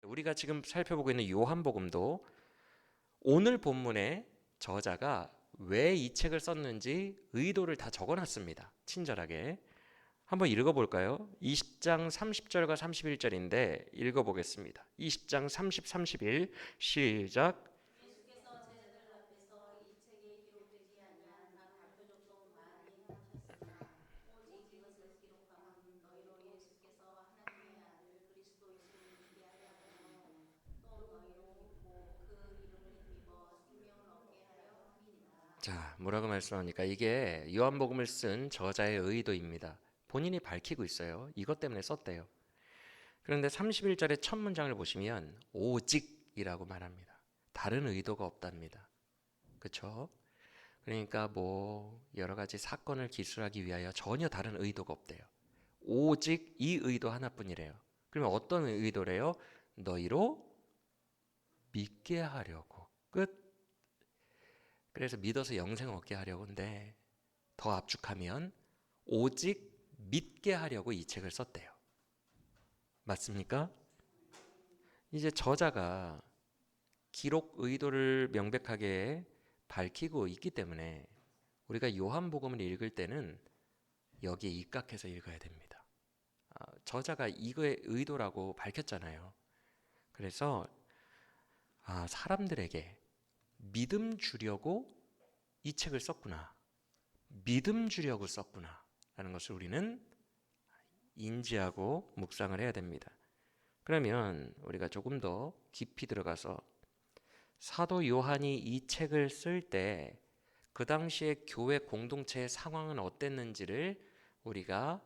우리가 지금 살펴보고 있는 요한복음도 오늘 본문의 저자가 왜 이 책을 썼는지 의도를 다 적어놨습니다. 친절하게. 한번 읽어볼까요? 20장 30절과 31절인데 읽어보겠습니다. 20장 30, 31 시작. 자, 뭐라고 말씀합니까? 이게 요한복음을 쓴 저자의 의도입니다. 본인이 밝히고 있어요. 이것 때문에 썼대요. 그런데 31절의 첫 문장을 보시면 오직이라고 말합니다. 다른 의도가 없답니다. 그렇죠? 그러니까 뭐 여러 가지 사건을 기술하기 위하여 전혀 다른 의도가 없대요. 오직 이 의도 하나뿐이래요. 그러면 어떤 의도래요? 너희로 믿게 하려고. 끝. 그래서 믿어서 영생을 얻게 하려고인데 더 압축하면 오직 믿게 하려고 이 책을 썼대요. 맞습니까? 이제 저자가 기록 의도를 명백하게 밝히고 있기 때문에 우리가 요한복음을 읽을 때는 여기에 입각해서 읽어야 됩니다. 저자가 이거의 의도라고 밝혔잖아요. 그래서 사람들에게 믿음 주려고 이 책을 썼구나. 믿음 주려고 썼구나. 라는 것을 우리는 인지하고 묵상을 해야 됩니다. 그러면 우리가 조금 더 깊이 들어가서 사도 요한이 이 책을 쓸 때 그 당시에 교회 공동체의 상황은 어땠는지를 우리가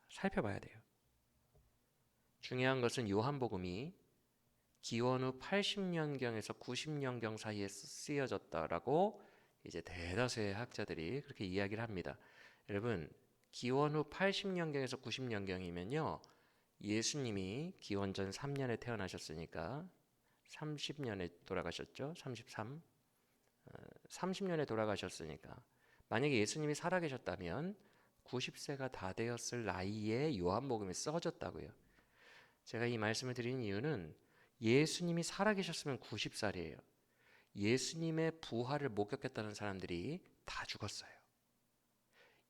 살펴봐야 돼요. 중요한 것은 요한복음이 기원 후 80년경에서 90년경 사이에 쓰여졌다라고 이제 대다수의 학자들이 그렇게 이야기를 합니다. 여러분, 기원 후 80년경에서 90년경이면요. 예수님이 기원 전 3년에 태어나셨으니까 30년에 돌아가셨죠. 30년에 돌아가셨으니까 만약에 예수님이 살아계셨다면 90세가 다 되었을 나이에 요한복음이 써졌다고요. 제가 이 말씀을 드리는 이유는 예수님이 살아계셨으면 90살이에요. 예수님의 부활을 목격했다는 사람들이 다 죽었어요.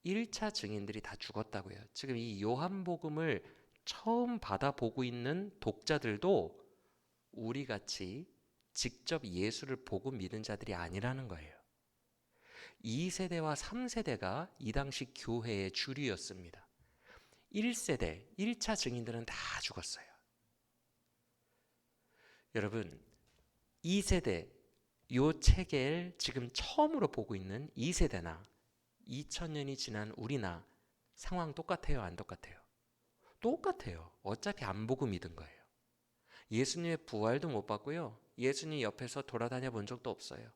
1차 증인들이 다 죽었다고요. 지금 이 요한복음을 처음 받아보고 있는 독자들도 우리같이 직접 예수를 보고 믿은 자들이 아니라는 거예요. 2세대와 3세대가 이 당시 교회의 주류였습니다. 1세대, 1차 증인들은 다 죽었어요. 여러분, 2세대, 요 책을 지금 처음으로 보고 있는 2세대나 2000년이 지난 우리나 상황 똑같아요? 안 똑같아요? 똑같아요. 어차피 안 보고 믿은 거예요. 예수님의 부활도 못 봤고요. 예수님 옆에서 돌아다녀 본 적도 없어요.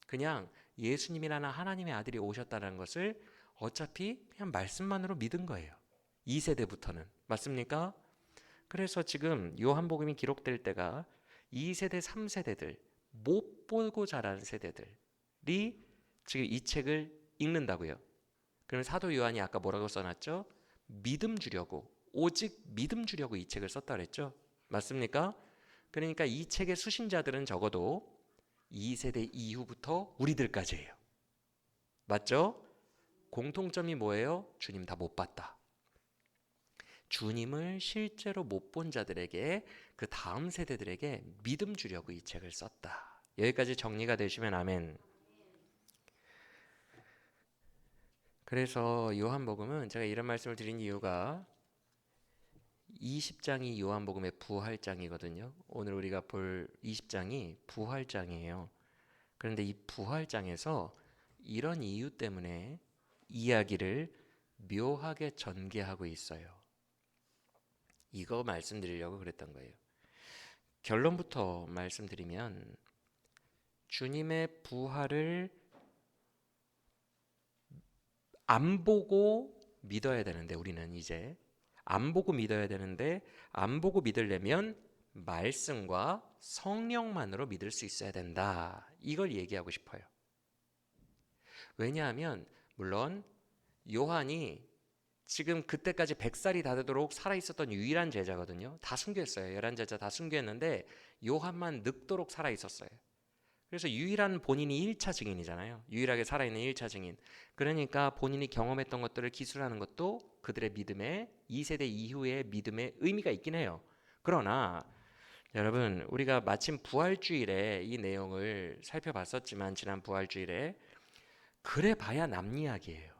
그냥 예수님이라는 하나님의 아들이 오셨다는 것을 어차피 그냥 말씀만으로 믿은 거예요. 2세대부터는. 맞습니까? 그래서 지금 요한복음이 기록될 때가 2세대, 3세대들, 못 보고 자란 세대들이 지금 이 책을 읽는다고요. 그럼 사도 요한이 아까 뭐라고 써놨죠? 믿음 주려고, 오직 믿음 주려고 이 책을 썼다 그랬죠? 맞습니까? 그러니까 이 책의 수신자들은 적어도 2세대 이후부터 우리들까지예요. 맞죠? 공통점이 뭐예요? 주님 다 못 봤다. 주님을 실제로 못 본 자들에게 그 다음 세대들에게 믿음 주려고 이 책을 썼다. 여기까지 정리가 되시면 아멘. 그래서 요한복음은 제가 이런 말씀을 드린 이유가 20장이 요한복음의 부활장이거든요. 오늘 우리가 볼 20장이 부활장이에요. 그런데 이 부활장에서 이런 이유 때문에 이야기를 묘하게 전개하고 있어요. 이거 말씀드리려고 그랬던 거예요. 결론부터 말씀드리면 주님의 부활을 안 보고 믿어야 되는데 우리는 이제 안 보고 믿어야 되는데 안 보고 믿으려면 말씀과 성령만으로 믿을 수 있어야 된다. 이걸 얘기하고 싶어요. 왜냐하면 물론 요한이 지금 그때까지 100살이 다 되도록 살아있었던 유일한 제자거든요. 다 순교했어요. 11제자 다 순교했는데 요한만 늙도록 살아있었어요. 그래서 유일한 본인이 1차 증인이잖아요. 유일하게 살아있는 1차 증인. 그러니까 본인이 경험했던 것들을 기술하는 것도 그들의 믿음의 2세대 이후의 믿음의 의미가 있긴 해요. 그러나 여러분, 우리가 마침 부활주일에 이 내용을 살펴봤었지만 지난 부활주일에 그래 봐야 남 이야기예요.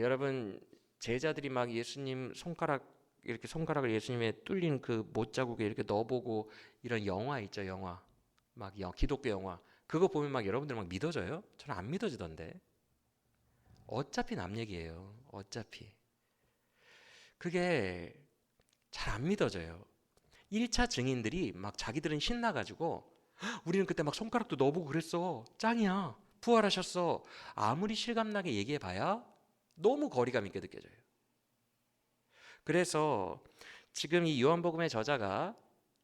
여러분, 제자들이 막 예수님 손가락을 예수님의 뚫린 그 못자국에 이렇게 넣어보고 이런 영화 있죠, 영화. 막 기독교 영화. 그거 보면 막 여러분들 막 믿어져요? 저는 안 믿어지던데. 어차피 남 얘기예요. 어차피. 그게 잘 안 믿어져요. 1차 증인들이 막 자기들은 신나가지고 우리는 그때 막 손가락도 넣어보고 그랬어. 짱이야. 부활하셨어. 아무리 실감나게 얘기해봐야 너무 거리감 있게 느껴져요. 그래서 지금 이 요한복음의 저자가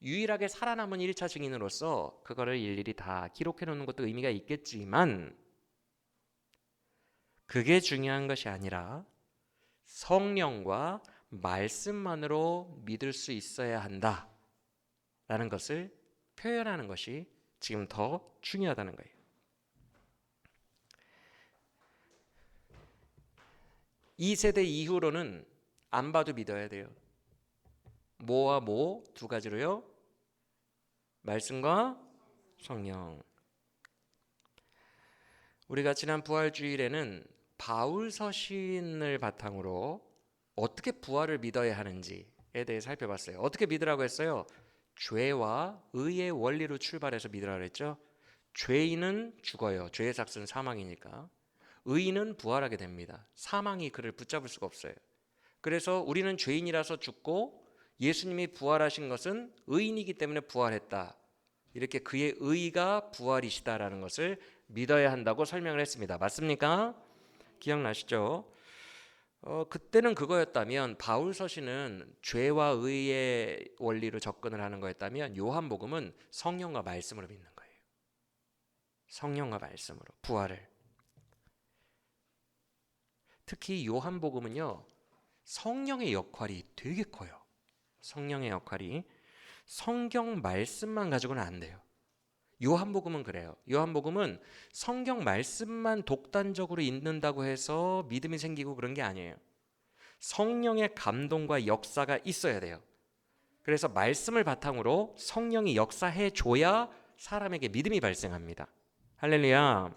유일하게 살아남은 1차 증인으로서 그거를 일일이 다 기록해 놓는 것도 의미가 있겠지만 그게 중요한 것이 아니라 성령과 말씀만으로 믿을 수 있어야 한다라는 것을 표현하는 것이 지금 더 중요하다는 거예요. 2세대 이후로는 안 봐도 믿어야 돼요. 뭐와 뭐 두 가지로요? 말씀과 성령. 우리가 지난 부활주일에는 바울 서신을 바탕으로 어떻게 부활을 믿어야 하는지에 대해 살펴봤어요. 어떻게 믿으라고 했어요? 죄와 의의 원리로 출발해서 믿으라고 했죠. 죄인은 죽어요. 죄의 삭은 사망이니까. 의인은 부활하게 됩니다. 사망이 그를 붙잡을 수가 없어요. 그래서 우리는 죄인이라서 죽고 예수님이 부활하신 것은 의인이기 때문에 부활했다. 이렇게 그의 의가 부활이시다라는 것을 믿어야 한다고 설명을 했습니다. 맞습니까? 기억나시죠? 그때는 그거였다면 바울 서신은 죄와 의의 원리로 접근을 하는 거였다면 요한복음은 성령과 말씀으로 믿는 거예요. 성령과 말씀으로 부활을. 특히 요한복음은요, 성령의 역할이 되게 커요. 성령의 역할이 성경 말씀만 가지고는 안 돼요. 요한복음은 그래요. 요한복음은 성경 말씀만 독단적으로 읽는다고 해서 믿음이 생기고 그런 게 아니에요. 성령의 감동과 역사가 있어야 돼요. 그래서 말씀을 바탕으로 성령이 역사해 줘야 사람에게 믿음이 발생합니다. 할렐루야.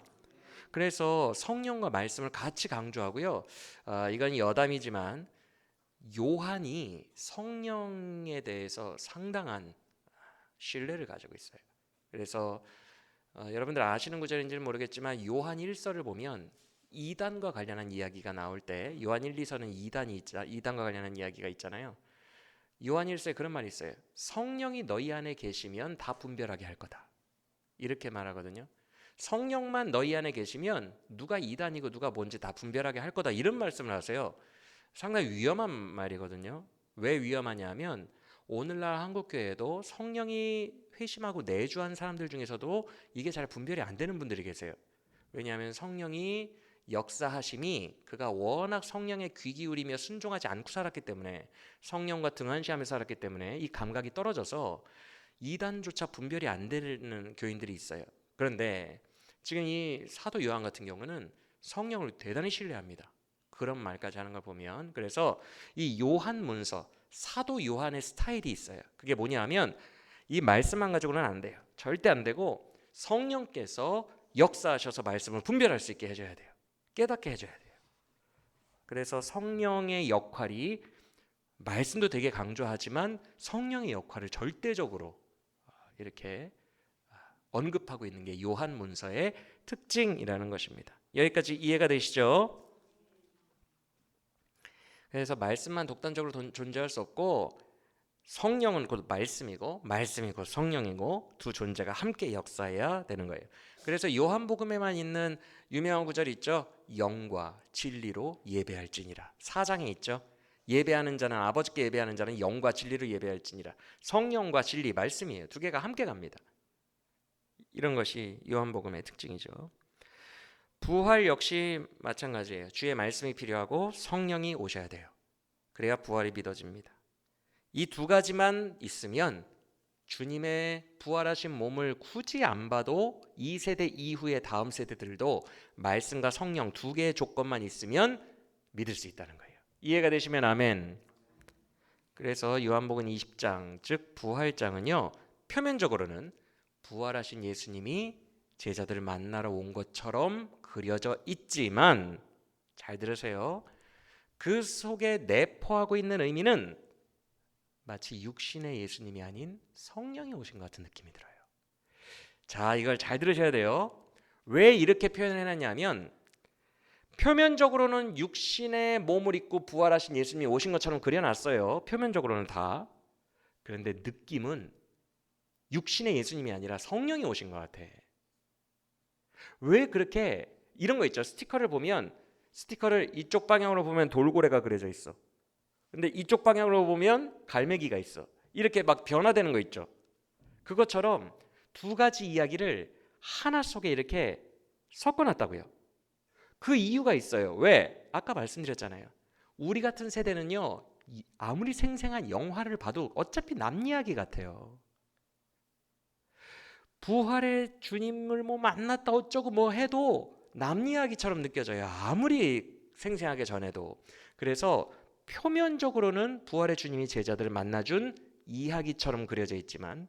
그래서 성령과 말씀을 같이 강조하고요. 이건 여담이지만 요한이 성령에 대해서 상당한 신뢰를 가지고 있어요. 그래서 여러분들 아시는 구절인지는 모르겠지만 요한 1서를 보면 이단과 관련한 이야기가 나올 때 요한 1, 2서는 이단과 관련한 이야기가 있잖아요. 요한 1서에 그런 말이 있어요. 성령이 너희 안에 계시면 다 분별하게 할 거다. 이렇게 말하거든요. 성령만 너희 안에 계시면 누가 이단이고 누가 뭔지 다 분별하게 할 거다. 이런 말씀을 하세요. 상당히 위험한 말이거든요. 왜 위험하냐면 오늘날 한국교회에도 성령이 회심하고 내주한 사람들 중에서도 이게 잘 분별이 안 되는 분들이 계세요. 왜냐하면 성령이 역사하심이 그가 워낙 성령에 귀 기울이며 순종하지 않고 살았기 때문에 성령과 등한시하며 살았기 때문에 이 감각이 떨어져서 이단조차 분별이 안 되는 교인들이 있어요. 그런데 지금 이 사도 요한 같은 경우는 성령을 대단히 신뢰합니다. 그런 말까지 하는 걸 보면 그래서 이 요한 문서 사도 요한의 스타일이 있어요. 그게 뭐냐면 이 말씀만 가지고는 안 돼요. 절대 안 되고 성령께서 역사하셔서 말씀을 분별할 수 있게 해줘야 돼요. 깨닫게 해줘야 돼요. 그래서 성령의 역할이 말씀도 되게 강조하지만 성령의 역할을 절대적으로 이렇게 언급하고 있는 게 요한 문서의 특징이라는 것입니다. 여기까지 이해가 되시죠? 그래서 말씀만 독단적으로 존재할 수 없고 성령은 곧 말씀이고 말씀이 곧 성령이고 두 존재가 함께 역사해야 되는 거예요. 그래서 요한복음에만 있는 유명한 구절이 있죠. 영과 진리로 예배할지니라. 4장에 있죠. 예배하는 자는 아버지께 예배하는 자는 영과 진리로 예배할지니라. 성령과 진리 말씀이에요. 두 개가 함께 갑니다. 이런 것이 요한복음의 특징이죠. 부활 역시 마찬가지예요. 주의 말씀이 필요하고 성령이 오셔야 돼요. 그래야 부활이 믿어집니다. 이 두 가지만 있으면 주님의 부활하신 몸을 굳이 안 봐도 2세대 이후의 다음 세대들도 말씀과 성령 두 개의 조건만 있으면 믿을 수 있다는 거예요. 이해가 되시면 아멘. 그래서 요한복음 20장 즉 부활장은요, 표면적으로는 부활하신 예수님이 제자들을 만나러 온 것처럼 그려져 있지만, 잘 들으세요, 그 속에 내포하고 있는 의미는 마치 육신의 예수님이 아닌 성령이 오신 것 같은 느낌이 들어요. 자, 이걸 잘 들으셔야 돼요. 왜 이렇게 표현을 해놨냐면, 표면적으로는 육신의 몸을 입고 부활하신 예수님이 오신 것처럼 그려놨어요. 표면적으로는 다. 그런데 느낌은 육신의 예수님이 아니라 성령이 오신 것 같아. 왜 그렇게, 이런 거 있죠. 스티커를 보면, 스티커를 이쪽 방향으로 보면 돌고래가 그려져 있어. 근데 이쪽 방향으로 보면 갈매기가 있어. 이렇게 막 변화되는 거 있죠. 그것처럼 두 가지 이야기를 하나 속에 이렇게 섞어놨다고요. 그 이유가 있어요. 왜? 아까 말씀드렸잖아요. 우리 같은 세대는요, 아무리 생생한 영화를 봐도 어차피 남 이야기 같아요. 부활의 주님을 뭐 만났다 어쩌고 뭐 해도 남 이야기처럼 느껴져요. 아무리 생생하게 전해도. 그래서 표면적으로는 부활의 주님이 제자들을 만나준 이야기처럼 그려져 있지만,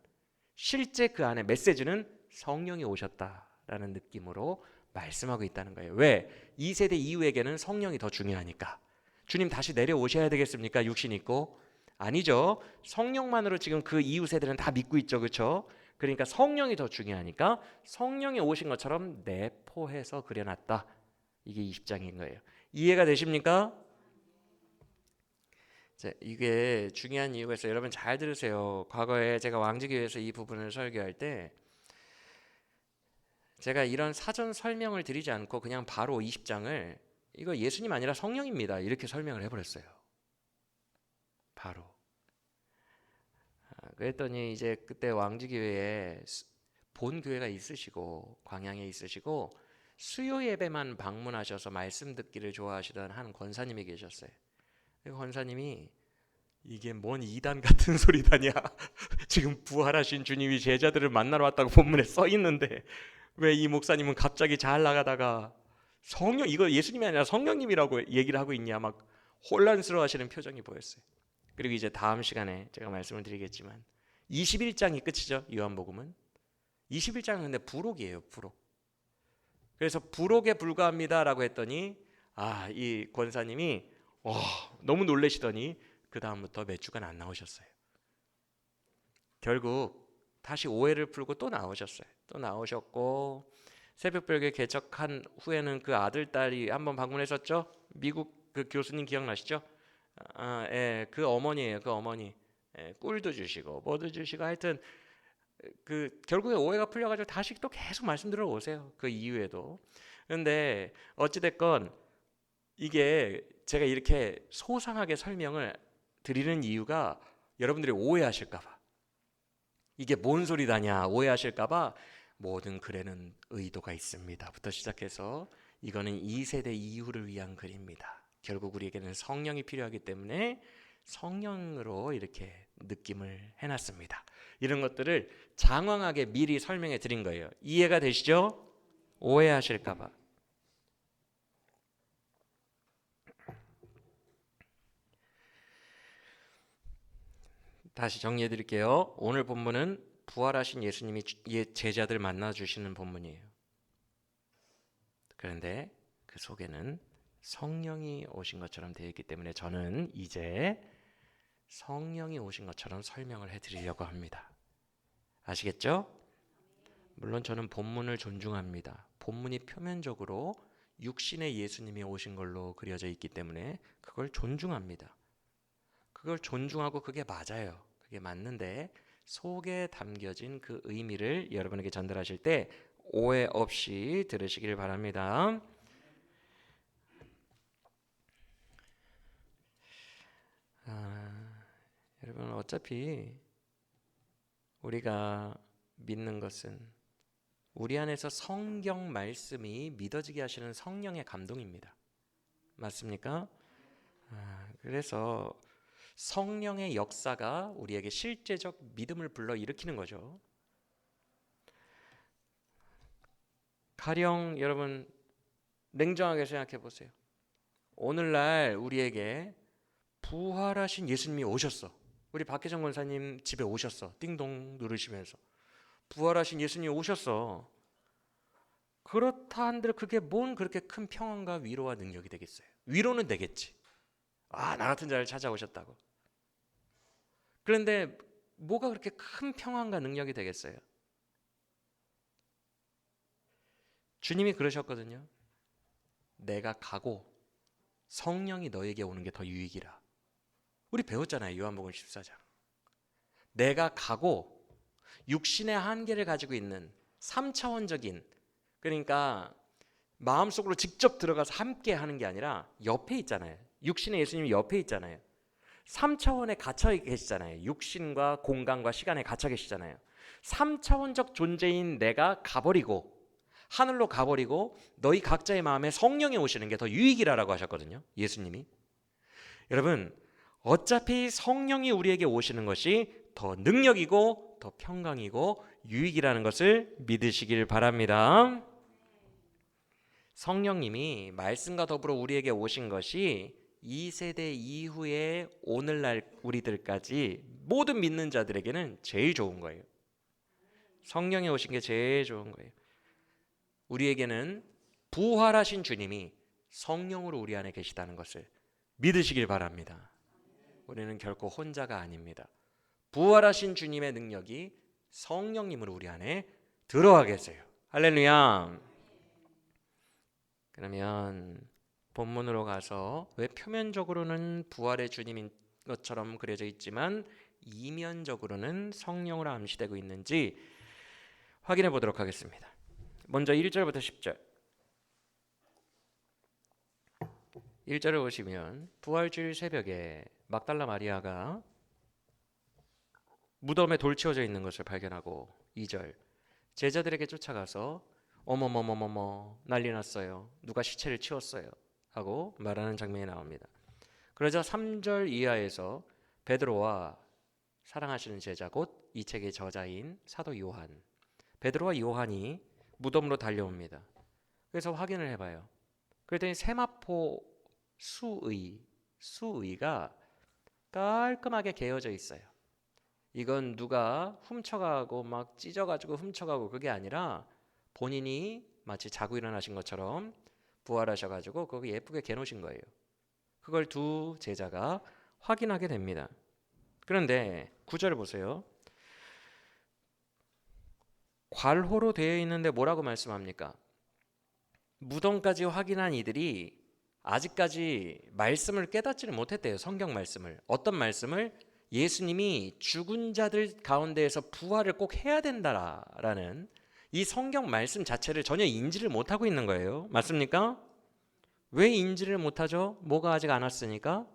실제 그 안에 메시지는 성령이 오셨다라는 느낌으로 말씀하고 있다는 거예요. 왜? 2세대 이후에게는 성령이 더 중요하니까. 주님 다시 내려오셔야 되겠습니까? 육신 있고? 아니죠. 성령만으로 지금 그 이후 세대는 다 믿고 있죠. 그렇죠? 그러니까 성령이 더 중요하니까 성령이 오신 것처럼 내포해서 그려놨다. 이게 20장인 거예요. 이해가 되십니까? 자, 이게 중요한 이유가 있어요. 여러분 잘 들으세요. 과거에 제가 왕지교회에서 이 부분을 설교할 때 제가 이런 사전 설명을 드리지 않고 그냥 바로 20장을 이거 예수님 아니라 성령입니다, 이렇게 설명을 해버렸어요. 바로. 그랬더니 이제 그때 왕지교회에 본 교회가 있으시고 광양에 있으시고 수요 예배만 방문하셔서 말씀 듣기를 좋아하시던 한 권사님이 계셨어요. 그 권사님이 이게 뭔 이단 같은 소리다냐. 지금 부활하신 주님이 제자들을 만나러 왔다고 본문에 써 있는데 왜 이 목사님은 갑자기 잘 나가다가 성령, 이거 예수님이 아니라 성령님이라고 얘기를 하고 있냐, 막 혼란스러워하시는 표정이 보였어요. 그리고 이제 다음 시간에 제가 말씀을 드리겠지만 21장이 끝이죠. 요한복음은 21장은 근데 부록이에요. 부록. 그래서 부록에 불과합니다라고 했더니 이 권사님이 너무 놀라시더니 그 다음부터 몇 주간 안 나오셨어요. 결국 다시 오해를 풀고 또 나오셨어요. 또 나오셨고 새벽별교 개척한 후에는 그 아들 딸이 한번 방문했었죠. 미국 그 교수님 기억나시죠? 예, 그 어머니예요. 그 어머니. 예, 꿀도 주시고 뭐도 주시고 하여튼 그 결국에 오해가 풀려가지고 다시 또 계속 말씀 들어오세요. 그 이후에도. 그런데 어찌됐건 이게 제가 이렇게 소상하게 설명을 드리는 이유가 여러분들이 오해하실까봐, 이게 뭔 소리다냐 오해하실까봐, 모든 글에는 의도가 있습니다부터 시작해서 이거는 2세대 이후를 위한 글입니다. 결국 우리에게는 성령이 필요하기 때문에 성령으로 이렇게 느낌을 해놨습니다. 이런 것들을 장황하게 미리 설명해 드린 거예요. 이해가 되시죠? 오해하실까봐. 다시 정리해 드릴게요. 오늘 본문은 부활하신 예수님이 제자들 만나 주시는 본문이에요. 그런데 그 속에는 성령이 오신 것처럼 되어 있기 때문에 저는 이제 성령이 오신 것처럼 설명을 해드리려고 합니다. 아시겠죠? 물론 저는 본문을 존중합니다. 본문이 표면적으로 육신의 예수님이 오신 걸로 그려져 있기 때문에 그걸 존중합니다. 그걸 존중하고 그게 맞아요. 그게 맞는데 속에 담겨진 그 의미를 여러분에게 전달하실 때 오해 없이 들으시길 바랍니다. 여러분 어차피 우리가 믿는 것은 우리 안에서 성경 말씀이 믿어지게 하시는 성령의 감동입니다. 맞습니까? 그래서 성령의 역사가 우리에게 실제적 믿음을 불러일으키는 거죠. 가령 여러분 냉정하게 생각해 보세요. 오늘날 우리에게 부활하신 예수님이 오셨어. 우리 박혜정 권사님 집에 오셨어. 띵동 누르시면서 부활하신 예수님이 오셨어. 그렇다 한들 그게 뭔 그렇게 큰 평안과 위로와 능력이 되겠어요? 위로는 되겠지. 나 같은 자를 찾아오셨다고. 그런데 뭐가 그렇게 큰 평안과 능력이 되겠어요? 주님이 그러셨거든요. 내가 가고 성령이 너에게 오는 게 더 유익이라. 우리 배웠잖아요. 요한복음 14장. 내가 가고 육신의 한계를 가지고 있는 3차원적인, 그러니까 마음속으로 직접 들어가서 함께 하는 게 아니라 옆에 있잖아요. 육신의 예수님이 옆에 있잖아요. 3차원에 갇혀 계시잖아요. 육신과 공간과 시간에 갇혀 계시잖아요. 3차원적 존재인 내가 가버리고 하늘로 가버리고 너희 각자의 마음에 성령이 오시는 게 더 유익이라고 하셨거든요. 예수님이. 여러분 어차피 성령이 우리에게 오시는 것이 더 능력이고 더 평강이고 유익이라는 것을 믿으시길 바랍니다. 성령님이 말씀과 더불어 우리에게 오신 것이 2세대 이후에 오늘날 우리들까지 모든 믿는 자들에게는 제일 좋은 거예요. 성령이 오신 게 제일 좋은 거예요. 우리에게는 부활하신 주님이 성령으로 우리 안에 계시다는 것을 믿으시길 바랍니다. 우리는 결코 혼자가 아닙니다. 부활하신 주님의 능력이 성령님으로 우리 안에 들어와 계세요. 할렐루야. 그러면 본문으로 가서 왜 표면적으로는 부활의 주님인 것처럼 그려져 있지만 이면적으로는 성령으로 암시되고 있는지 확인해 보도록 하겠습니다. 먼저 1절부터 10절. 1절을 보시면 부활주일 새벽에 막달라 마리아가 무덤에 돌 치워져 있는 것을 발견하고 2절 제자들에게 쫓아가서 어머머머머머 난리 났어요. 누가 시체를 치웠어요. 하고 말하는 장면이 나옵니다. 그러자 3절 이하에서 베드로와 사랑하시는 제자 곧 이 책의 저자인 사도 요한, 베드로와 요한이 무덤으로 달려옵니다. 그래서 확인을 해봐요. 그랬더니 세마포 수의가 깔끔하게 개어져 있어요. 이건 누가 훔쳐가고 막 찢어가지고 훔쳐가고 그게 아니라 본인이 마치 자고 일어나신 것처럼 부활하셔가지고 거기 예쁘게 개놓으신 거예요. 그걸 두 제자가 확인하게 됩니다. 그런데 9절을 보세요. 괄호로 되어 있는데 뭐라고 말씀합니까? 무덤까지 확인한 이들이 아직까지 말씀을 깨닫지를 못했대요. 성경 말씀을. 어떤 말씀을? 예수님이 죽은 자들 가운데에서 부활을 꼭 해야 된다라는 이 성경 말씀 자체를 전혀 인지를 못하고 있는 거예요. 맞습니까? 왜 인지를 못하죠? 뭐가 아직 안 왔으니까?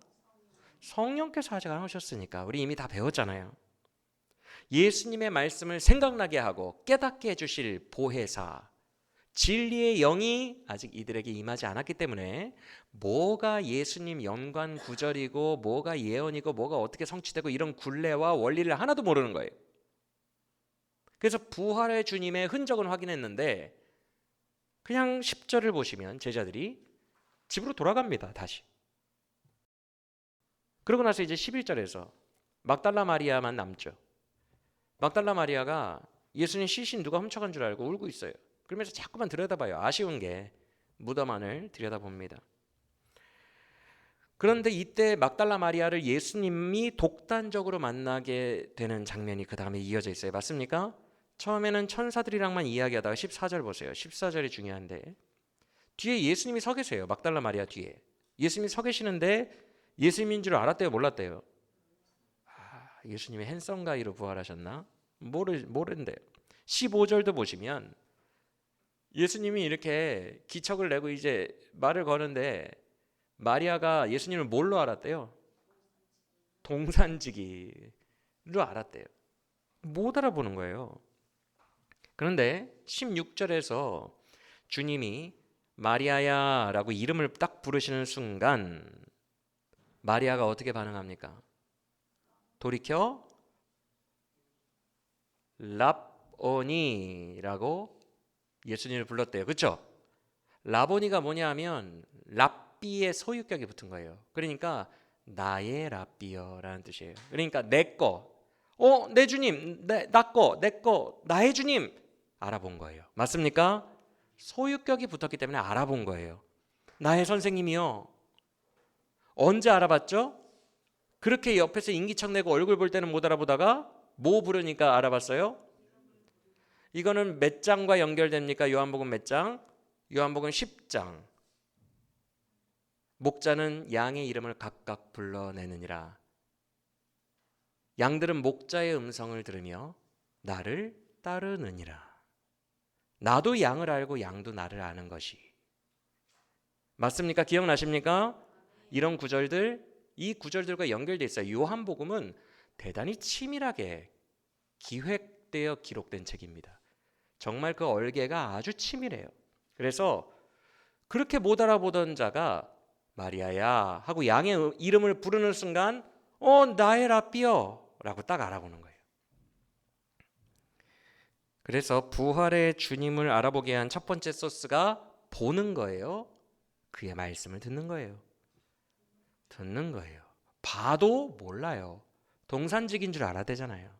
성령께서 아직 안 오셨으니까. 우리 이미 다 배웠잖아요. 예수님의 말씀을 생각나게 하고 깨닫게 해주실 보혜사, 진리의 영이 아직 이들에게 임하지 않았기 때문에 뭐가 예수님 연관 구절이고 뭐가 예언이고 뭐가 어떻게 성취되고 이런 굴레와 원리를 하나도 모르는 거예요. 그래서 부활의 주님의 흔적은 확인했는데 그냥 10절을 보시면 제자들이 집으로 돌아갑니다. 다시. 그러고 나서 이제 11절에서 막달라 마리아만 남죠. 막달라 마리아가 예수님 시신 누가 훔쳐간 줄 알고 울고 있어요. 그러면서 자꾸만 들여다봐요. 아쉬운 게 무덤 안을 들여다봅니다. 그런데 이때 막달라 마리아를 예수님이 독단적으로 만나게 되는 장면이 그 다음에 이어져 있어요. 맞습니까? 처음에는 천사들이랑만 이야기하다가 14절 보세요. 14절이 중요한데 뒤에 예수님이 서 계세요. 막달라 마리아 뒤에. 예수님이 서 계시는데 예수님인 줄 알았대요? 몰랐대요? 예수님이 핸섬 가이로 부활하셨나? 모른대요. 15절도 보시면 예수님이 이렇게 기척을 내고 이제 말을 거는데 마리아가 예수님을 뭘로 알았대요? 동산지기로 알았대요. 못 알아보는 거예요. 그런데 16절에서 주님이 마리아야 라고 이름을 딱 부르시는 순간 마리아가 어떻게 반응합니까? 돌이켜 랍오니라고 예수님을 불렀대요. 그렇죠? 라보니가 뭐냐면 랍비의 소유격이 붙은 거예요. 그러니까 나의 랍비여라는 뜻이에요. 그러니까 내 거, 내 주님, 나 거, 내 거, 나의 주님 알아본 거예요. 맞습니까? 소유격이 붙었기 때문에 알아본 거예요. 나의 선생님이요. 언제 알아봤죠? 그렇게 옆에서 인기척 내고 얼굴 볼 때는 못 알아보다가 뭐 부르니까 알아봤어요? 이거는 몇 장과 연결됩니까? 요한복음 몇 장? 요한복음 10장. 목자는 양의 이름을 각각 불러내느니라. 양들은 목자의 음성을 들으며 나를 따르느니라. 나도 양을 알고 양도 나를 아는 것이. 맞습니까? 기억나십니까? 이런 구절들, 이 구절들과 연결되어 있어요. 요한복음은 대단히 치밀하게 기획되어 기록된 책입니다. 정말 그 얼개가 아주 치밀해요. 그래서 그렇게 못 알아보던 자가 마리아야 하고 양의 이름을 부르는 순간 나의 랍비여 라고 딱 알아보는 거예요. 그래서 부활의 주님을 알아보게 한 첫 번째 소스가 보는 거예요. 그의 말씀을 듣는 거예요. 듣는 거예요. 봐도 몰라요. 동산직인 줄 알아야 되잖아요.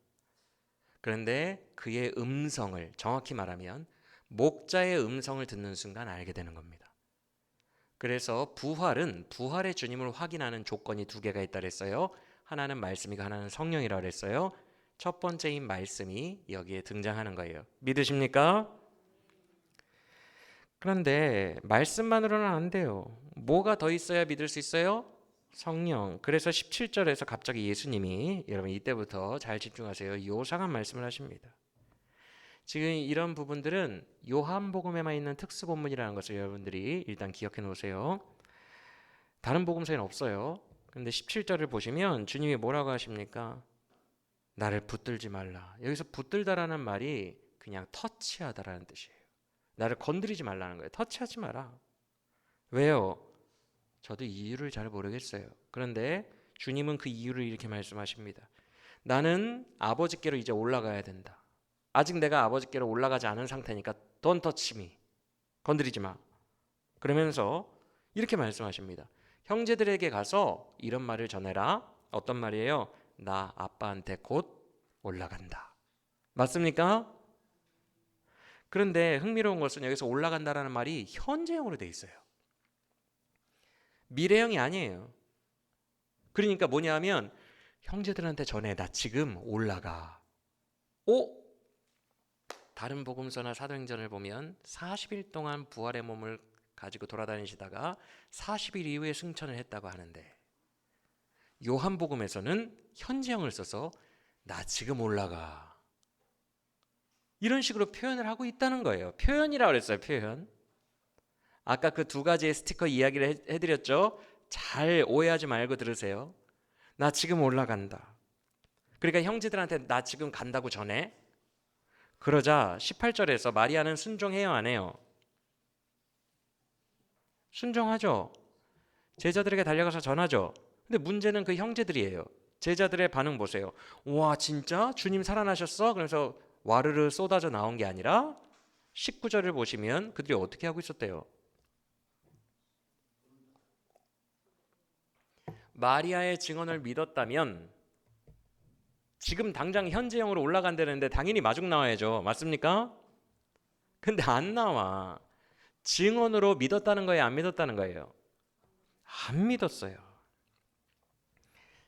그런데 그의 음성을, 정확히 말하면 목자의 음성을 듣는 순간 알게 되는 겁니다. 그래서 부활은 부활의 주님을 확인하는 조건이 두 개가 있다 그랬어요. 하나는 말씀이고 하나는 성령이라고 그랬어요. 첫 번째인 말씀이 여기에 등장하는 거예요. 믿으십니까? 그런데 말씀만으로는 안 돼요. 뭐가 더 있어야 믿을 수 있어요? 성령. 그래서 17절에서 갑자기 예수님이, 여러분 이때부터 잘 집중하세요, 요상한 말씀을 하십니다. 지금 이런 부분들은 요한복음에만 있는 특수 본문이라는 것을 여러분들이 일단 기억해 놓으세요. 다른 복음서에는 없어요. 근데 17절을 보시면 주님이 뭐라고 하십니까? 나를 붙들지 말라. 여기서 붙들다라는 말이 그냥 터치하다라는 뜻이에요. 나를 건드리지 말라는 거예요. 터치하지 마라. 왜요? 저도 이유를 잘 모르겠어요. 그런데 주님은 그 이유를 이렇게 말씀하십니다. 나는 아버지께로 이제 올라가야 된다. 아직 내가 아버지께로 올라가지 않은 상태니까 Don't touch me. 건드리지 마. 그러면서 이렇게 말씀하십니다. 형제들에게 가서 이런 말을 전해라. 어떤 말이에요? 나 아빠한테 곧 올라간다. 맞습니까? 그런데 흥미로운 것은 여기서 올라간다라는 말이 현재형으로 돼 있어요. 미래형이 아니에요. 그러니까 뭐냐면 형제들한테 전해. 나 지금 올라가. 다른 복음서나 사도행전을 보면 40일 동안 부활의 몸을 가지고 돌아다니시다가 40일 이후에 승천을 했다고 하는데 요한복음에서는 현재형을 써서 나 지금 올라가. 이런 식으로 표현을 하고 있다는 거예요. 표현이라고 그랬어요. 표현. 아까 그 두 가지의 스티커 이야기를 해드렸죠. 잘 오해하지 말고 들으세요. 나 지금 올라간다. 그러니까 형제들한테 나 지금 간다고 전해. 그러자 18절에서 마리아는 순종해요, 안 해요? 순종하죠. 제자들에게 달려가서 전하죠. 근데 문제는 그 형제들이에요. 제자들의 반응 보세요. 와, 진짜? 주님 살아나셨어? 그래서 와르르 쏟아져 나온 게 아니라 19절을 보시면 그들이 어떻게 하고 있었대요? 마리아의 증언을 믿었다면 지금 당장 현재형으로 올라간다는데 당연히 마중 나와야죠. 맞습니까? 근데 안 나와. 증언으로 믿었다는 거예요? 안 믿었다는 거예요? 안 믿었어요.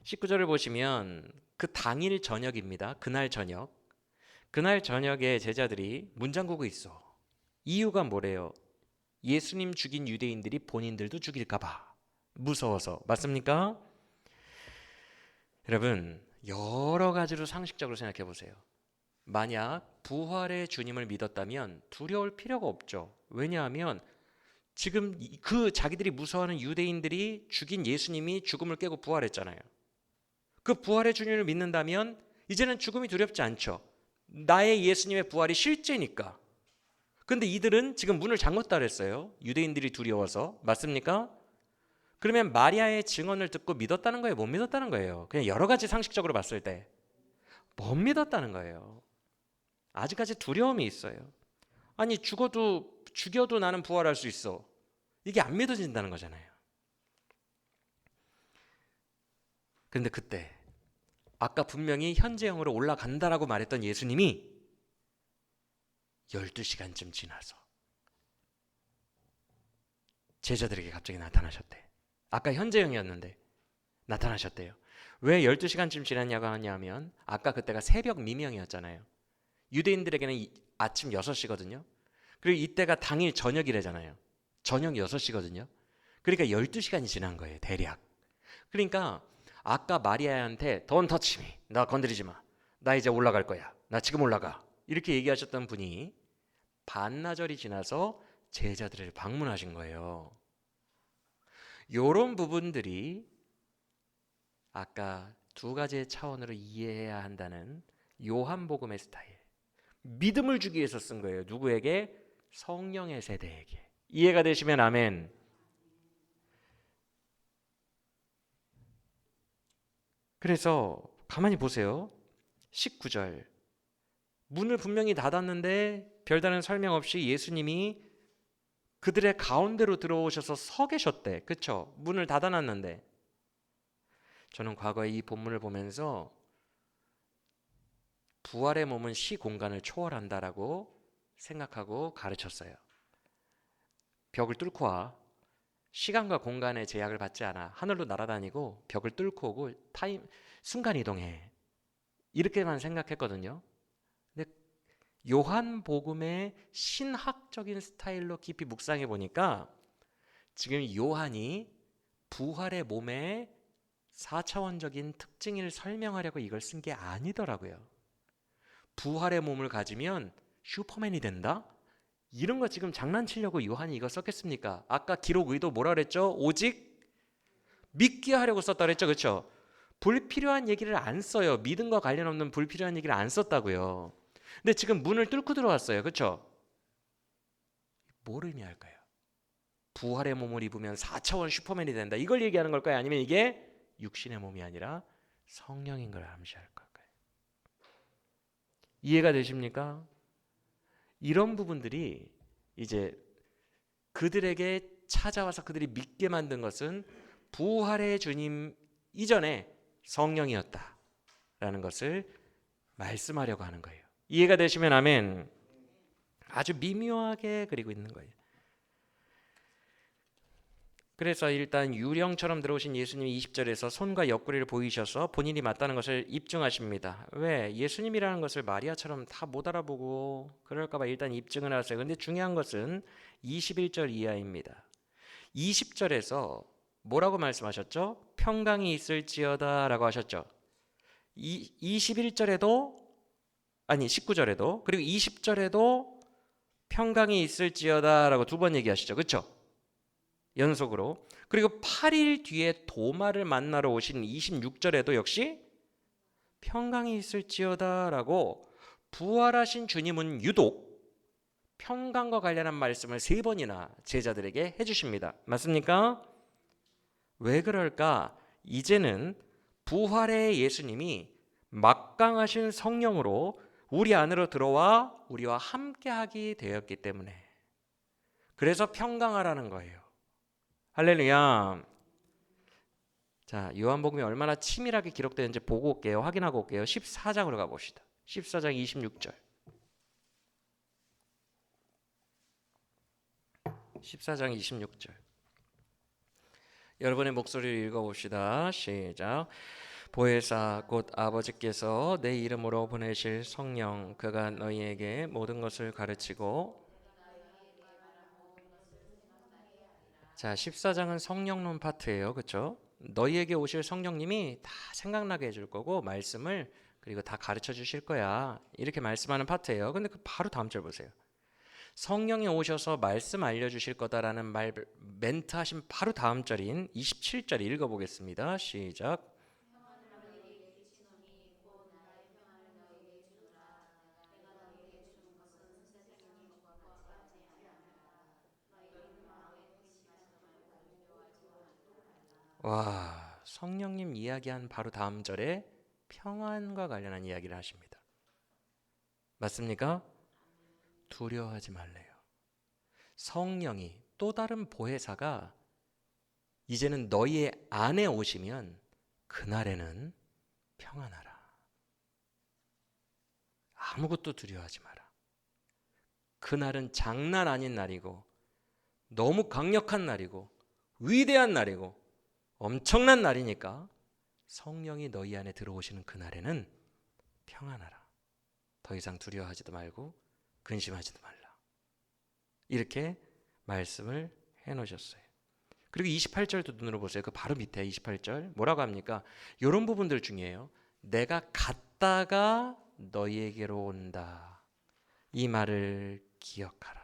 19절을 보시면 그 당일 저녁입니다. 그날 저녁. 그날 저녁에 제자들이 문 잠그고 있어. 이유가 뭐래요? 예수님 죽인 유대인들이 본인들도 죽일까 봐. 무서워서. 맞습니까? 여러분, 여러 가지로 상식적으로 생각해 보세요. 만약 부활의 주님을 믿었다면 두려울 필요가 없죠. 왜냐하면 지금 그 자기들이 무서워하는 유대인들이 죽인 예수님이 죽음을 깨고 부활했잖아요. 그 부활의 주님을 믿는다면 이제는 죽음이 두렵지 않죠. 나의 예수님의 부활이 실제니까. 근데 이들은 지금 문을 잠궜다 그랬어요. 유대인들이 두려워서. 맞습니까? 그러면 마리아의 증언을 듣고 믿었다는 거예요? 못 믿었다는 거예요? 그냥 여러 가지 상식적으로 봤을 때 못 믿었다는 거예요. 아직까지 두려움이 있어요. 아니 죽여도 나는 부활할 수 있어. 이게 안 믿어진다는 거잖아요. 그런데 그때 아까 분명히 현재형으로 올라간다라고 말했던 예수님이 12시간쯤 지나서 제자들에게 갑자기 나타나셨대. 아까 현재형이었는데 나타나셨대요. 왜 12시간쯤 지났냐고 하냐면 아까 그때가 새벽 미명이었잖아요. 유대인들에게는 아침 6시거든요. 그리고 이때가 당일 저녁이래잖아요. 저녁 6시거든요. 그러니까 12시간이 지난 거예요. 대략. 그러니까 아까 마리아한테 Don't touch me. 나 건드리지 마. 나 이제 올라갈 거야. 나 지금 올라가. 이렇게 얘기하셨던 분이 반나절이 지나서 제자들을 방문하신 거예요. 이런 부분들이 아까 두 가지의 차원으로 이해해야 한다는 요한복음의 스타일. 믿음을 주기 위해서 쓴 거예요. 누구에게? 성령의 세대에게. 이해가 되시면 아멘. 그래서 가만히 보세요. 19절. 문을 분명히 닫았는데 별다른 설명 없이 예수님이 그들의 가운데로 들어오셔서 서 계셨대. 그쵸? 문을 닫아놨는데. 저는 과거에 이 본문을 보면서 부활의 몸은 시 공간을 초월한다라고 생각하고 가르쳤어요. 벽을 뚫고 와. 시간과 공간의 제약을 받지 않아. 하늘로 날아다니고 벽을 뚫고 오고 순간 이동해. 이렇게만 생각했거든요. 근데 요한복음의 신학적인 스타일로 깊이 묵상해 보니까 지금 요한이 부활의 몸의 4차원적인 특징을 설명하려고 이걸 쓴 게 아니더라고요. 부활의 몸을 가지면 슈퍼맨이 된다? 이런 거 지금 장난치려고 요한이 이거 썼겠습니까? 아까 기록 의도 뭐라 그랬죠? 오직 믿게 하려고 썼다 그랬죠? 그렇죠? 불필요한 얘기를 안 써요. 믿음과 관련 없는 불필요한 얘기를 안 썼다고요. 근데 지금 문을 뚫고 들어왔어요. 그렇죠? 뭘 의미할까요? 부활의 몸을 입으면 4차원 슈퍼맨이 된다. 이걸 얘기하는 걸까요? 아니면 이게 육신의 몸이 아니라 성령인 걸 암시할 걸까요? 이해가 되십니까? 이런 부분들이 이제 그들에게 찾아와서 그들이 믿게 만든 것은 부활의 주님 이전에 성령이었다라는 것을 말씀하려고 하는 거예요. 이해가 되시면 아멘. 아주 미묘하게 그리고 있는 거예요. 그래서 일단 유령처럼 들어오신 예수님이 20절에서 손과 옆구리를 보이셔서 본인이 맞다는 것을 입증하십니다. 왜? 예수님이라는 것을 마리아처럼 다 못 알아보고 그럴까 봐 일단 입증을 하세요. 근데 중요한 것은 21절 이하입니다. 20절에서 뭐라고 말씀하셨죠? 평강이 있을지어다 라고 하셨죠. 21절에도 아니 19절에도 그리고 20절에도 평강이 있을지어다 라고 두 번 얘기하시죠. 그렇죠? 연속으로. 그리고 8일 뒤에 도마를 만나러 오신 26절에도 역시 평강이 있을지어다 라고 부활하신 주님은 유독 평강과 관련한 말씀을 3번이나 제자들에게 해주십니다. 맞습니까? 왜 그럴까? 이제는 부활의 예수님이 막강하신 성령으로 우리 안으로 들어와 우리와 함께하게 되었기 때문에 그래서 평강하라는 거예요. 할렐루야. 자, 요한복음이 얼마나 치밀하게 기록되는지 보고 올게요. 확인하고 올게요. 14장으로 가봅시다. 14장 26절. 14장 26절. 여러분의 목소리를 읽어봅시다. 시작. 보혜사 곧 아버지께서 내 이름으로 보내실 성령 그가 너희에게 모든 것을 가르치고. 자, 14장은 성령론 파트예요. 그렇죠? 너희에게 오실 성령님이 다 생각나게 해줄 거고 말씀을 그리고 다 가르쳐 주실 거야. 이렇게 말씀하는 파트예요. 근데 그 바로 다음 절 보세요. 성령이 오셔서 말씀 알려주실 거다라는 말 멘트 하신 바로 다음 절인 27절 읽어보겠습니다. 시작. 와, 성령님 이야기한 바로 다음 절에 평안과 관련한 이야기를 하십니다. 맞습니까? 두려워하지 말래요. 성령이 또 다른 보혜사가 이제는 너희의 안에 오시면 그날에는 평안하라. 아무것도 두려워하지 마라. 그날은 장난 아닌 날이고 너무 강력한 날이고 위대한 날이고 엄청난 날이니까 성령이 너희 안에 들어오시는 그날에는 평안하라. 더 이상 두려워하지도 말고 근심하지도 말라. 이렇게 말씀을 해놓으셨어요. 그리고 28절도 눈으로 보세요. 그 바로 밑에 28절 뭐라고 합니까? 이런 부분들 중이에요. 내가 갔다가 너희에게로 온다. 이 말을 기억하라.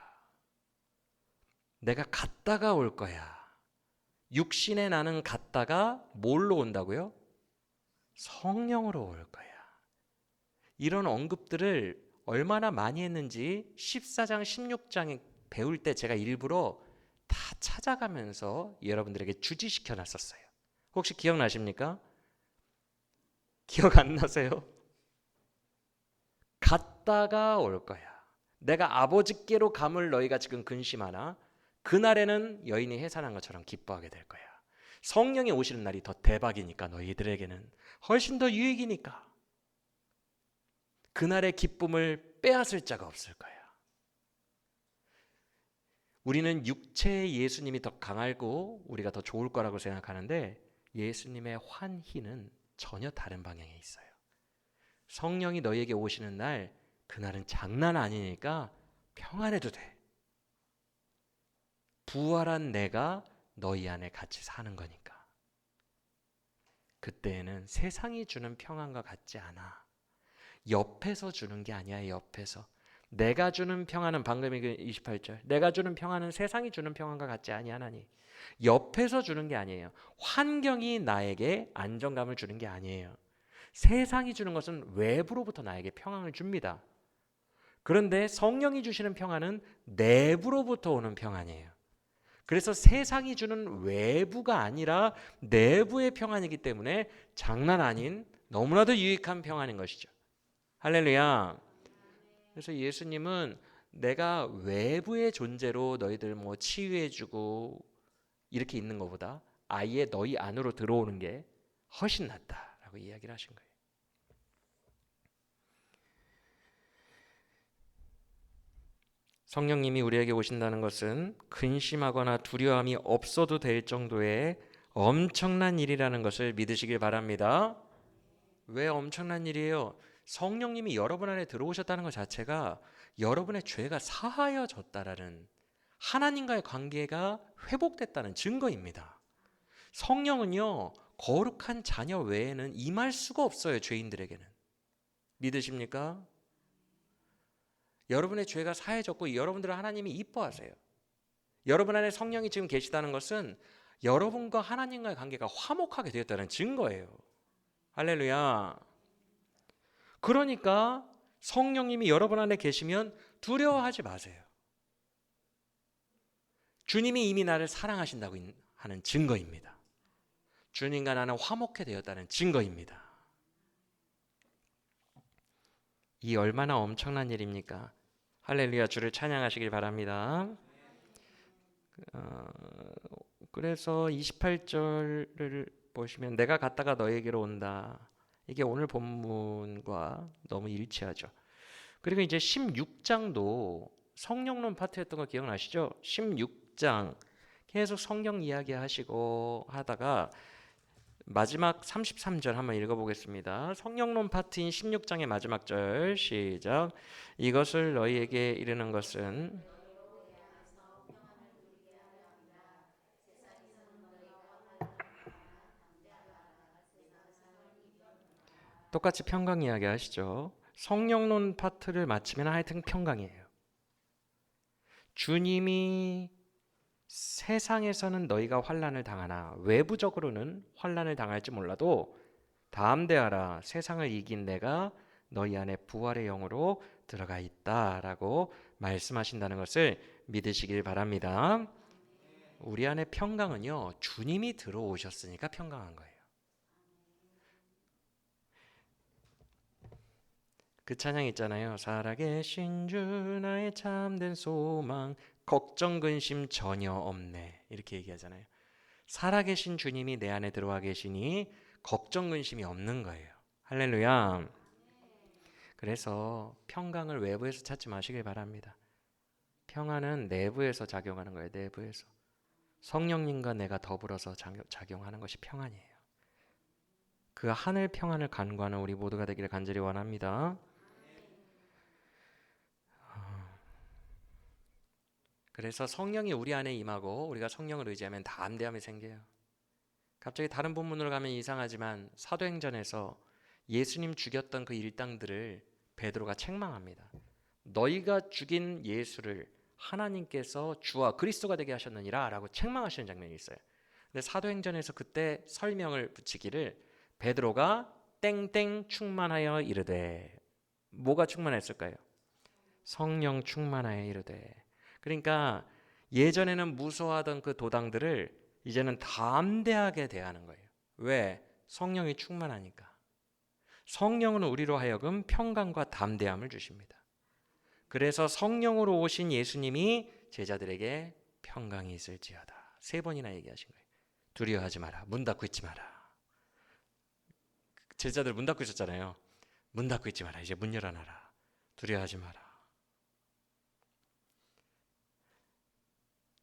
내가 갔다가 올 거야. 육신에 나는 갔다가 뭘로 온다고요? 성령으로 올 거야. 이런 언급들을 얼마나 많이 했는지 14장, 16장에 배울 때 제가 일부러 다 찾아가면서 여러분들에게 주지시켜 놨었어요. 혹시 기억나십니까? 기억 안 나세요? 갔다가 올 거야. 내가 아버지께로 감을 너희가 지금 근심하나 그날에는 여인이 해산한 것처럼 기뻐하게 될 거야. 성령이 오시는 날이 더 대박이니까 너희들에게는 훨씬 더 유익이니까 그날의 기쁨을 빼앗을 자가 없을 거야. 우리는 육체의 예수님이 더 강하고 우리가 더 좋을 거라고 생각하는데 예수님의 환희는 전혀 다른 방향에 있어요. 성령이 너희에게 오시는 날 그날은 장난 아니니까 평안해도 돼. 부활한 내가 너희 안에 같이 사는 거니까. 그때에는 세상이 주는 평안과 같지 않아. 옆에서 주는 게 아니야. 옆에서 내가 주는 평안은 방금 28절 내가 주는 평안은 세상이 주는 평안과 같지 아니하나니 옆에서 주는 게 아니에요. 환경이 나에게 안정감을 주는 게 아니에요. 세상이 주는 것은 외부로부터 나에게 평안을 줍니다. 그런데 성령이 주시는 평안은 내부로부터 오는 평안이에요. 그래서 세상이 주는 외부가 아니라 내부의 평안이기 때문에 장난 아닌 너무나도 유익한 평안인 것이죠. 할렐루야. 그래서 예수님은 내가 외부의 존재로 너희들 뭐 치유해주고 이렇게 있는 것보다 아예 너희 안으로 들어오는 게 훨씬 낫다라고 이야기를 하신 거예요. 성령님이 우리에게 오신다는 것은 근심하거나 두려움이 없어도 될 정도의 엄청난 일이라는 것을 믿으시길 바랍니다. 왜 엄청난 일이에요? 성령님이 여러분 안에 들어오셨다는 것 자체가 여러분의 죄가 사하여졌다라는 하나님과의 관계가 회복됐다는 증거입니다. 성령은요 거룩한 자녀 외에는 임할 수가 없어요. 죄인들에게는. 믿으십니까? 여러분의 죄가 사해졌고 여러분들을 하나님이 이뻐하세요. 여러분 안에 성령이 지금 계시다는 것은 여러분과 하나님과의 관계가 화목하게 되었다는 증거예요. 할렐루야. 그러니까 성령님이 여러분 안에 계시면 두려워하지 마세요. 주님이 이미 나를 사랑하신다고 하는 증거입니다. 주님과 나는 화목해 되었다는 증거입니다. 이 얼마나 엄청난 일입니까? 할렐루야. 주를 찬양하시길 바랍니다. 그래서 28절을 보시면 내가 갔다가 너에게로 온다. 이게 오늘 본문과 너무 일치하죠. 그리고 이제 16장도 성령론 파트였던 거 기억나시죠? 16장 계속 성령 이야기하시고 하다가 마지막 33절 한번 읽어보겠습니다. 성령론 파트인 16장의 마지막 절 시작. 이것을 너희에게 이르는 것은 똑같이 평강 이야기 하시죠. 성령론 파트를 마치면 하여튼 평강이에요. 주님이 세상에서는 너희가 환난을 당하나 외부적으로는 환난을 당할지 몰라도 담대하라. 세상을 이긴 내가 너희 안에 부활의 영으로 들어가 있다라고 말씀하신다는 것을 믿으시길 바랍니다. 우리 안에 평강은요, 주님이 들어오셨으니까 평강한 거예요. 그 찬양 있잖아요. 살아계신 주 나의 참된 소망, 걱정 근심 전혀 없네, 이렇게 얘기하잖아요. 살아계신 주님이 내 안에 들어와 계시니 걱정 근심이 없는 거예요. 할렐루야. 그래서 평강을 외부에서 찾지 마시길 바랍니다. 평안은 내부에서 작용하는 거예요. 내부에서. 성령님과 내가 더불어서 작용하는 것이 평안이에요. 그 하늘 평안을 간구하는 우리 모두가 되기를 간절히 원합니다. 그래서 성령이 우리 안에 임하고 우리가 성령을 의지하면 담대함이 생겨요. 갑자기 다른 본문으로 가면 이상하지만 사도행전에서 예수님 죽였던 그 일당들을 베드로가 책망합니다. 너희가 죽인 예수를 하나님께서 주와 그리스도가 되게 하셨느니라 라고 책망하시는 장면이 있어요. 근데 사도행전에서 그때 설명을 붙이기를 베드로가 땡땡 충만하여 이르되, 뭐가 충만했을까요? 성령 충만하여 이르되. 그러니까 예전에는 무서워하던 그 도당들을 이제는 담대하게 대하는 거예요. 왜? 성령이 충만하니까. 성령은 우리로 하여금 평강과 담대함을 주십니다. 그래서 성령으로 오신 예수님이 제자들에게 평강이 있을지어다 3번이나 얘기하신 거예요. 두려워하지 마라. 문 닫고 있지 마라. 제자들 문 닫고 있었잖아요. 문 닫고 있지 마라. 이제 문 열어놔라. 두려워하지 마라.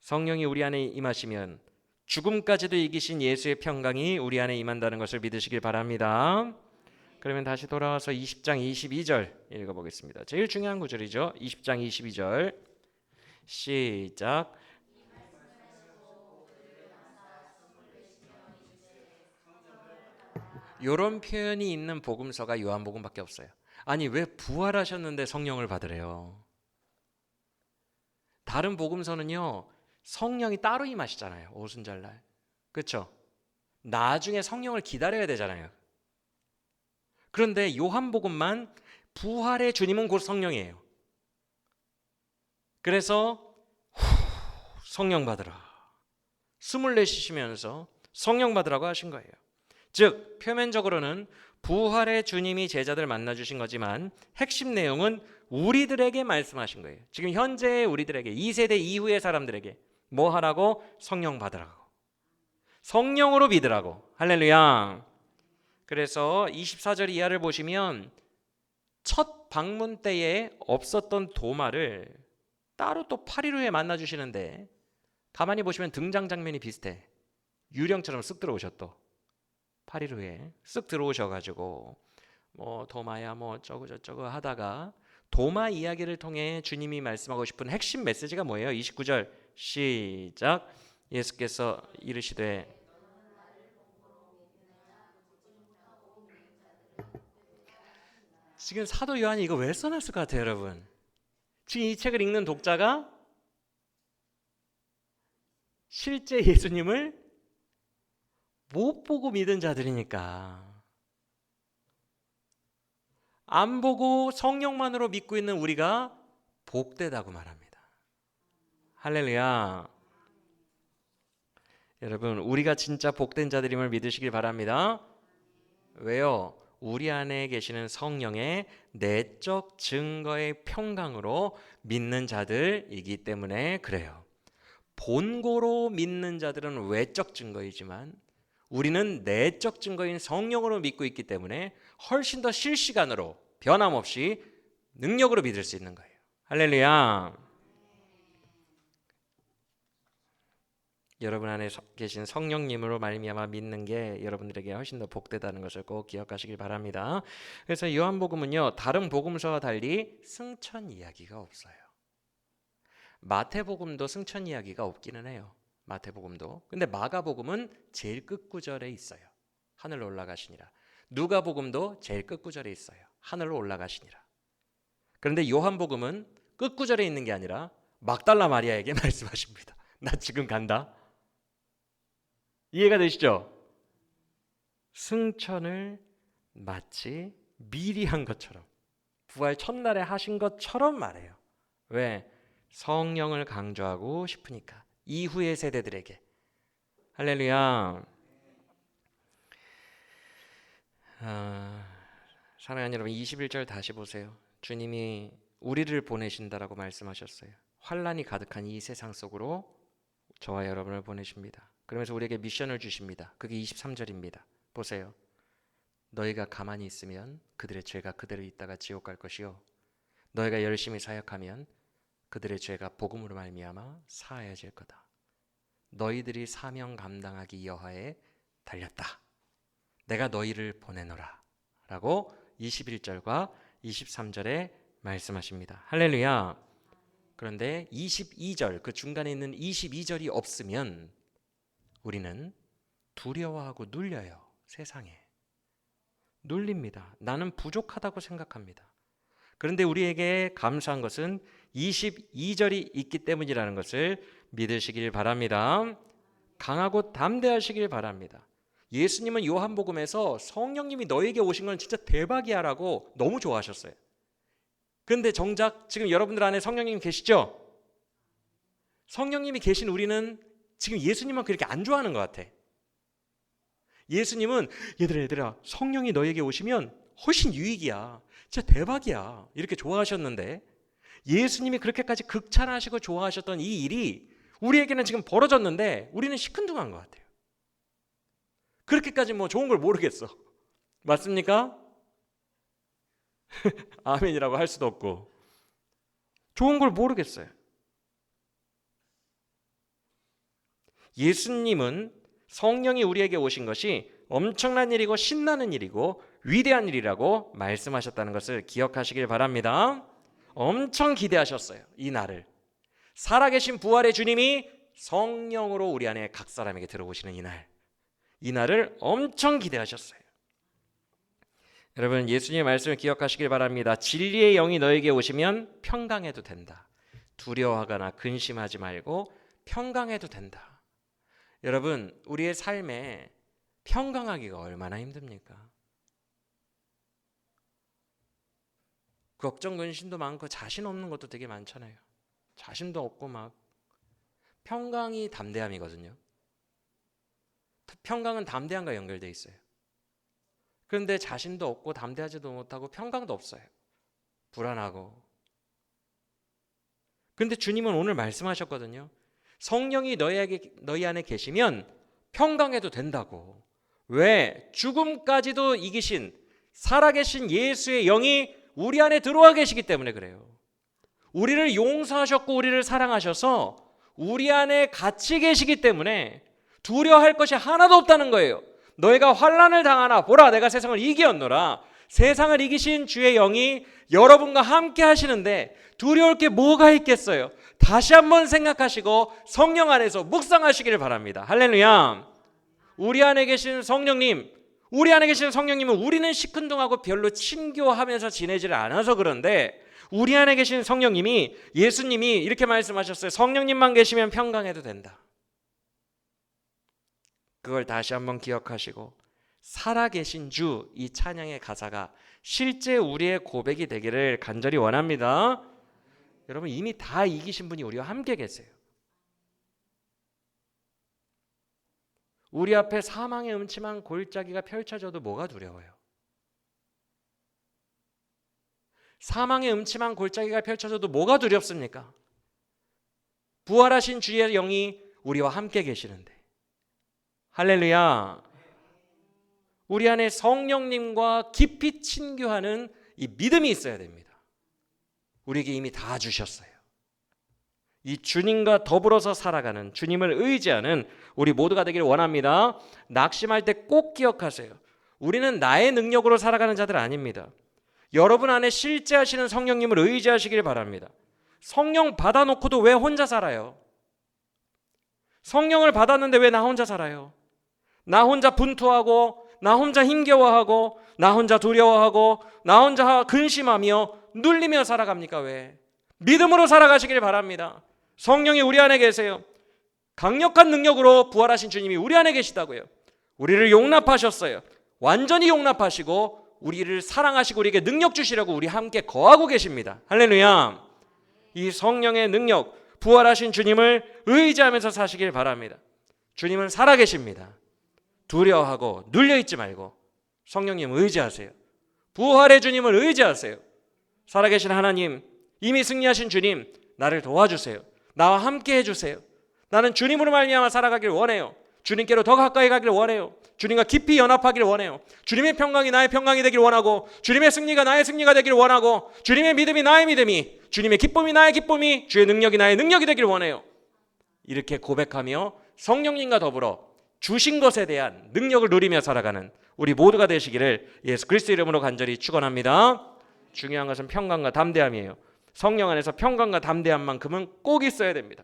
성령이 우리 안에 임하시면 죽음까지도 이기신 예수의 평강이 우리 안에 임한다는 것을 믿으시길 바랍니다. 그러면 다시 돌아와서 20장 22절 읽어보겠습니다. 제일 중요한 구절이죠. 20장 22절 시작. 이런 표현이 있는 복음서가 요한복음밖에 없어요. 아니 왜 부활하셨는데 성령을 받으래요? 다른 복음서는요, 성령이 따로 임하시잖아요. 오순절날. 그렇죠? 나중에 성령을 기다려야 되잖아요. 그런데 요한복음만 부활의 주님은 곧 성령이에요. 그래서 성령 받으라. 숨을 내쉬시면서 성령 받으라고 하신 거예요. 즉 표면적으로는 부활의 주님이 제자들 만나주신 거지만 핵심 내용은 우리들에게 말씀하신 거예요. 지금 현재의 우리들에게, 2세대 이후의 사람들에게 뭐 하라고? 성령 받으라고. 성령으로 믿으라고. 할렐루야. 그래서 24절 이하를 보시면 첫 방문 때에 없었던 도마를 따로 또 8일 후에 만나주시는데 가만히 보시면 등장 장면이 비슷해. 유령처럼 쓱 들어오셨또. 8일 후에 쓱 들어오셔가지고 뭐 도마야 뭐 저거 하다가 도마 이야기를 통해 주님이 말씀하고 싶은 핵심 메시지가 뭐예요? 29절 시작. 예수께서 이르시되, 지금 사도 요한이 이거 왜 써놨을 것 같아요, 여러분? 지금 이 책을 읽는 독자가 실제 예수님을 못 보고 믿은 자들이니까, 안 보고 성령만으로 믿고 있는 우리가 복되다고 말합니다. 할렐루야. 여러분, 우리가 진짜 복된 자들임을 믿으시길 바랍니다. 왜요? 우리 안에 계시는 성령의 내적 증거의 평강으로 믿는 자들이기 때문에 그래요. 본고로 믿는 자들은 외적 증거이지만 우리는 내적 증거인 성령으로 믿고 있기 때문에 훨씬 더 실시간으로 변함없이 능력으로 믿을 수 있는 거예요. 할렐루야. 여러분 안에 계신 성령님으로 말미암아 믿는 게 여러분들에게 훨씬 더 복되다는 것을 꼭 기억하시길 바랍니다. 그래서 요한복음은요, 다른 복음서와 달리 승천 이야기가 없어요. 마태복음도 승천 이야기가 없기는 해요. 마태복음도. 근데 마가복음은 제일 끝구절에 있어요. 하늘로 올라가시니라. 누가복음도 제일 끝구절에 있어요. 하늘로 올라가시니라. 그런데 요한복음은 끝구절에 있는 게 아니라 막달라 마리아에게 말씀하십니다. 나 지금 간다. 이해가 되시죠? 승천을 마치 미리 한 것처럼, 부활 첫날에 하신 것처럼 말해요. 왜? 성령을 강조하고 싶으니까. 이후의 세대들에게. 할렐루야. 사랑하는 여러분, 21절 다시 보세요. 주님이 우리를 보내신다라고 말씀하셨어요. 환난이 가득한 이 세상 속으로 저와 여러분을 보내십니다. 그러면서 우리에게 미션을 주십니다. 그게 23절입니다. 보세요. 너희가 가만히 있으면 그들의 죄가 그대로 있다가 지옥 갈 것이요, 너희가 열심히 사역하면 그들의 죄가 복음으로 말미암아 사하여질 거다. 너희들이 사명 감당하기 여하에 달렸다. 내가 너희를 보내노라 라고 21절과 23절에 말씀하십니다. 할렐루야. 그런데 22절, 그 중간에 있는 22절이 없으면 우리는 두려워하고 눌려요. 세상에 눌립니다. 나는 부족하다고 생각합니다. 그런데 우리에게 감사한 것은 22절이 있기 때문이라는 것을 믿으시길 바랍니다. 강하고 담대하시길 바랍니다. 예수님은 요한복음에서 성령님이 너에게 오신 건 진짜 대박이야 라고 너무 좋아하셨어요. 그런데 정작 지금 여러분들 안에 성령님 계시죠? 성령님이 계신 우리는 지금 예수님만 그렇게 안 좋아하는 것 같아. 예수님은 얘들아 성령이 너에게 오시면 훨씬 유익이야, 진짜 대박이야 이렇게 좋아하셨는데, 예수님이 그렇게까지 극찬하시고 좋아하셨던 이 일이 우리에게는 지금 벌어졌는데 우리는 시큰둥한 것 같아요. 그렇게까지 뭐 좋은 걸 모르겠어. 맞습니까? 아멘이라고 할 수도 없고 좋은 걸 모르겠어요. 예수님은 성령이 우리에게 오신 것이 엄청난 일이고 신나는 일이고 위대한 일이라고 말씀하셨다는 것을 기억하시길 바랍니다. 엄청 기대하셨어요. 이 날을. 살아계신 부활의 주님이 성령으로 우리 안에 각 사람에게 들어오시는 이 날을 엄청 기대하셨어요. 여러분, 예수님의 말씀을 기억하시길 바랍니다. 진리의 영이 너에게 오시면 평강해도 된다. 두려워하거나 근심하지 말고 평강해도 된다. 여러분, 우리의 삶에 평강하기가 얼마나 힘듭니까? 걱정 근심도 많고 자신 없는 것도 되게 많잖아요. 자신도 없고 막. 평강이 담대함이거든요. 평강은 담대함과 연결되어 있어요. 그런데 자신도 없고 담대하지도 못하고 평강도 없어요. 불안하고. 그런데 주님은 오늘 말씀하셨거든요. 성령이 너희 안에 계시면 평강해도 된다고. 왜? 죽음까지도 이기신 살아계신 예수의 영이 우리 안에 들어와 계시기 때문에 그래요. 우리를 용서하셨고 우리를 사랑하셔서 우리 안에 같이 계시기 때문에 두려워할 것이 하나도 없다는 거예요. 너희가 환난을 당하나 보라, 내가 세상을 이기었노라. 세상을 이기신 주의 영이 여러분과 함께 하시는데 두려울 게 뭐가 있겠어요? 다시 한번 생각하시고 성령 안에서 묵상하시기를 바랍니다. 할렐루야. 우리 안에 계신 성령님, 우리 안에 계신 성령님은 우리는 시큰둥하고 별로 친교하면서 지내지를 않아서 그런데 우리 안에 계신 성령님이, 예수님이 이렇게 말씀하셨어요. 성령님만 계시면 평강해도 된다. 그걸 다시 한번 기억하시고 살아계신 주, 이 찬양의 가사가 실제 우리의 고백이 되기를 간절히 원합니다. 여러분, 이미 다 이기신 분이 우리와 함께 계세요. 우리 앞에 사망의 음침한 골짜기가 펼쳐져도 뭐가 두려워요? 사망의 음침한 골짜기가 펼쳐져도 뭐가 두렵습니까? 부활하신 주의 영이 우리와 함께 계시는데. 할렐루야. 우리 안에 성령님과 깊이 친교하는 이 믿음이 있어야 됩니다. 우리에게 이미 다 주셨어요. 이 주님과 더불어서 살아가는, 주님을 의지하는 우리 모두가 되기를 원합니다. 낙심할 때 꼭 기억하세요. 우리는 나의 능력으로 살아가는 자들 아닙니다. 여러분 안에 실제 하시는 성령님을 의지하시길 바랍니다. 성령 받아놓고도 왜 혼자 살아요? 성령을 받았는데 왜 나 혼자 살아요? 나 혼자 분투하고, 나 혼자 힘겨워하고, 나 혼자 두려워하고, 나 혼자 근심하며 눌리며 살아갑니까? 왜? 믿음으로 살아가시길 바랍니다. 성령이 우리 안에 계세요. 강력한 능력으로 부활하신 주님이 우리 안에 계시다고요. 우리를 용납하셨어요. 완전히 용납하시고 우리를 사랑하시고 우리에게 능력 주시려고 우리 함께 거하고 계십니다. 할렐루야. 이 성령의 능력, 부활하신 주님을 의지하면서 사시길 바랍니다. 주님은 살아계십니다. 두려워하고 눌려있지 말고 성령님 의지하세요. 부활의 주님을 의지하세요. 살아계신 하나님, 이미 승리하신 주님, 나를 도와주세요. 나와 함께 해주세요. 나는 주님으로 말미암아 살아가길 원해요. 주님께로 더 가까이 가길 원해요. 주님과 깊이 연합하길 원해요. 주님의 평강이 나의 평강이 되길 원하고, 주님의 승리가 나의 승리가 되길 원하고, 주님의 믿음이 나의 믿음이, 주님의 기쁨이 나의 기쁨이, 주의 능력이 나의 능력이 되길 원해요. 이렇게 고백하며 성령님과 더불어 주신 것에 대한 능력을 누리며 살아가는 우리 모두가 되시기를 예수 그리스도 이름으로 간절히 축원합니다. 중요한 것은 평강과 담대함이에요. 성령 안에서 평강과 담대함만큼은 꼭 있어야 됩니다.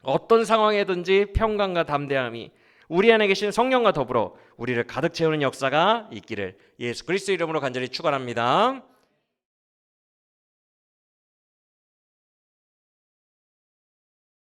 어떤 상황에든지 평강과 담대함이 우리 안에 계신 성령과 더불어 우리를 가득 채우는 역사가 있기를 예수 그리스도 이름으로 간절히 축원합니다.